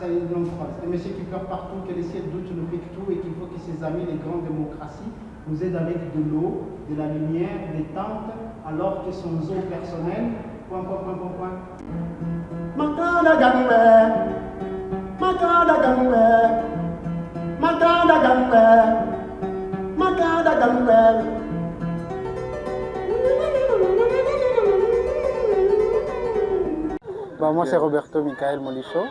une longue phrase. Un monsieur qui pleure partout, que les ciels doutent ne piquent tout et qu'il faut que ses amis, les grandes démocraties, nous aident avec de l'eau, de la lumière, des tentes, alors que son eau personnelle, point. Makanda gangwe, makanda gangwe, makanda gangwe, makanda gangwe. Moi, c'est Roberto Michael Molicho.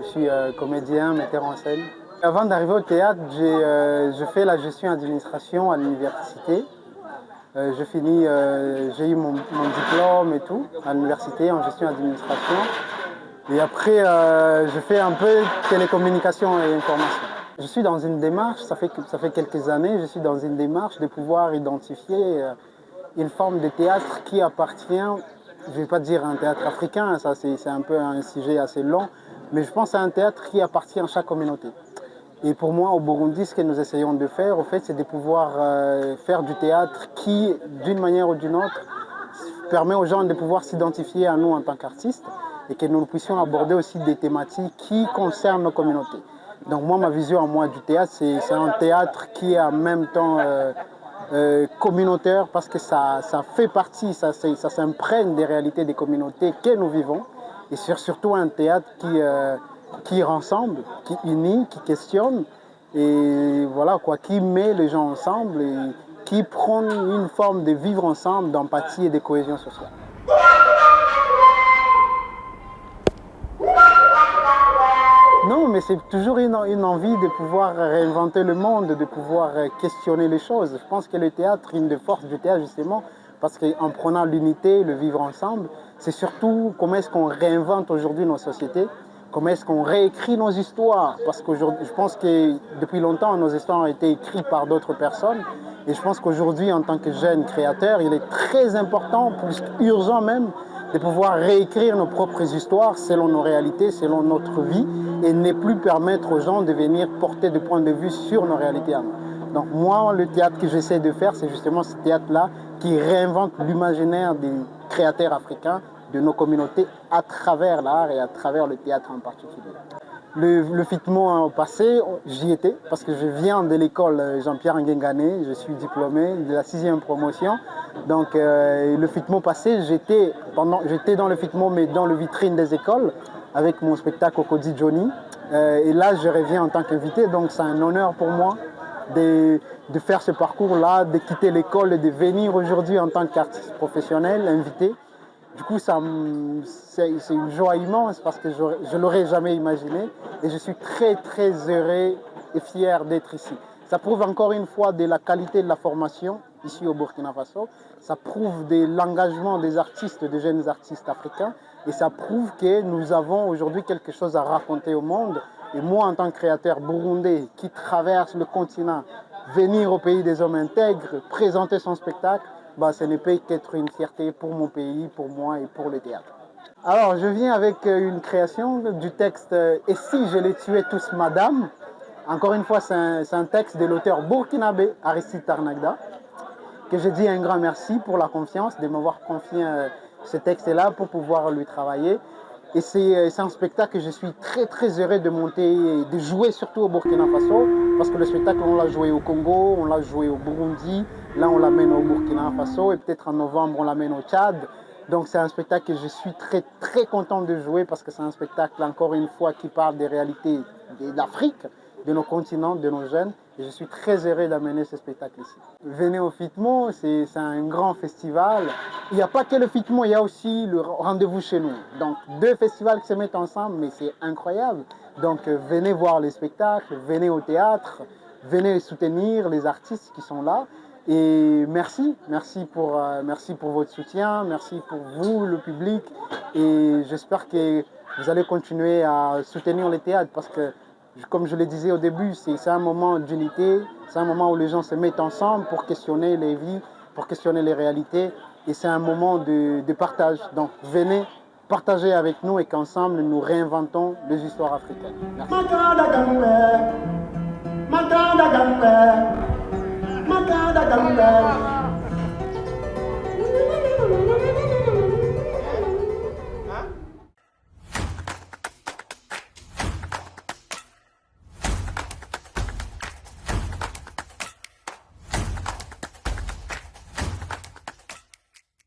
Je suis comédien, metteur en scène. Avant d'arriver au théâtre, je fais la gestion et administration à l'université. J'ai eu mon diplôme et tout à l'université en gestion et administration. Et après, je fais un peu télécommunication et information. Je suis dans une démarche, ça fait quelques années, je suis dans une démarche de pouvoir identifier une forme de théâtre qui appartient, je ne vais pas dire un théâtre africain, ça c'est un peu un sujet assez long, mais je pense à un théâtre qui appartient à chaque communauté. Et pour moi, au Burundi, ce que nous essayons de faire, au fait, c'est de pouvoir faire du théâtre qui, d'une manière ou d'une autre, permet aux gens de pouvoir s'identifier à nous en tant qu'artistes et que nous puissions aborder aussi des thématiques qui concernent nos communautés. Donc moi, ma vision du théâtre, c'est un théâtre qui est en même temps communautaire parce que ça fait partie, ça s'imprègne des réalités des communautés que nous vivons et surtout un théâtre qui rassemble, qui unit, qui questionne et voilà quoi, qui met les gens ensemble et qui prône une forme de vivre ensemble, d'empathie et de cohésion sociale. Non, mais c'est toujours une envie de pouvoir réinventer le monde, de pouvoir questionner les choses. Je pense que le théâtre, une des forces du théâtre justement, parce qu'en prenant l'unité, le vivre ensemble, c'est surtout comment est-ce qu'on réinvente aujourd'hui nos sociétés, comment est-ce qu'on réécrit nos histoires. Parce que je pense que depuis longtemps, nos histoires ont été écrites par d'autres personnes. Et je pense qu'aujourd'hui, en tant que jeune créateur, il est très important, plus urgent même, de pouvoir réécrire nos propres histoires selon nos réalités, selon notre vie, et ne plus permettre aux gens de venir porter des points de vue sur nos réalités à nous. Donc moi, le théâtre que j'essaie de faire, c'est justement ce théâtre-là qui réinvente l'imaginaire des créateurs africains, de nos communautés, à travers l'art et à travers le théâtre en particulier. Le FITMO passé, j'y étais parce que je viens de l'école Jean-Pierre Nguengane, je suis diplômé de la 6e promotion. Donc le FITMO passé, j'étais dans le FITMO mais dans le vitrine des écoles avec mon spectacle Okodi Johnny. Et là, je reviens en tant qu'invité, donc c'est un honneur pour moi de faire ce parcours-là, de quitter l'école et de venir aujourd'hui en tant qu'artiste professionnel, invité. Du coup, c'est une joie immense parce que je ne l'aurais jamais imaginé et je suis très très heureux et fier d'être ici. Ça prouve encore une fois de la qualité de la formation ici au Burkina Faso, ça prouve de l'engagement des artistes, des jeunes artistes africains et ça prouve que nous avons aujourd'hui quelque chose à raconter au monde. Et moi, en tant que créateur burundais qui traverse le continent, venir au pays des hommes intègres, présenter son spectacle, ce ne peut qu'être une fierté pour mon pays, pour moi et pour le théâtre. Alors, je viens avec une création du texte « Et si je les tuais tous, madame ?» Encore une fois, c'est un texte de l'auteur burkinabé Aristide Tarnagda, que je dis un grand merci pour la confiance, de m'avoir confié ce texte-là pour pouvoir lui travailler. Et c'est un spectacle que je suis très très heureux de monter, de jouer surtout au Burkina Faso, parce que le spectacle, on l'a joué au Congo, on l'a joué au Burundi, là on l'amène au Burkina Faso, et peut-être en novembre on l'amène au Tchad. Donc c'est un spectacle que je suis très très content de jouer, parce que c'est un spectacle, encore une fois, qui parle des réalités de l'Afrique, de nos continents, de nos jeunes. Et je suis très heureux d'amener ce spectacle ici. Venez au FITMO, c'est un grand festival. Il n'y a pas que le FITMO, il y a aussi le rendez-vous chez nous. Donc 2 festivals qui se mettent ensemble, mais c'est incroyable. Donc venez voir les spectacles, venez au théâtre, venez soutenir les artistes qui sont là. Et merci pour votre soutien, merci pour vous, le public. Et j'espère que vous allez continuer à soutenir le théâtre parce que, comme je le disais au début, c'est un moment d'unité, c'est un moment où les gens se mettent ensemble pour questionner les vies, pour questionner les réalités. Et c'est un moment de partage. Donc venez partager avec nous et qu'ensemble nous réinventons les histoires africaines. Merci.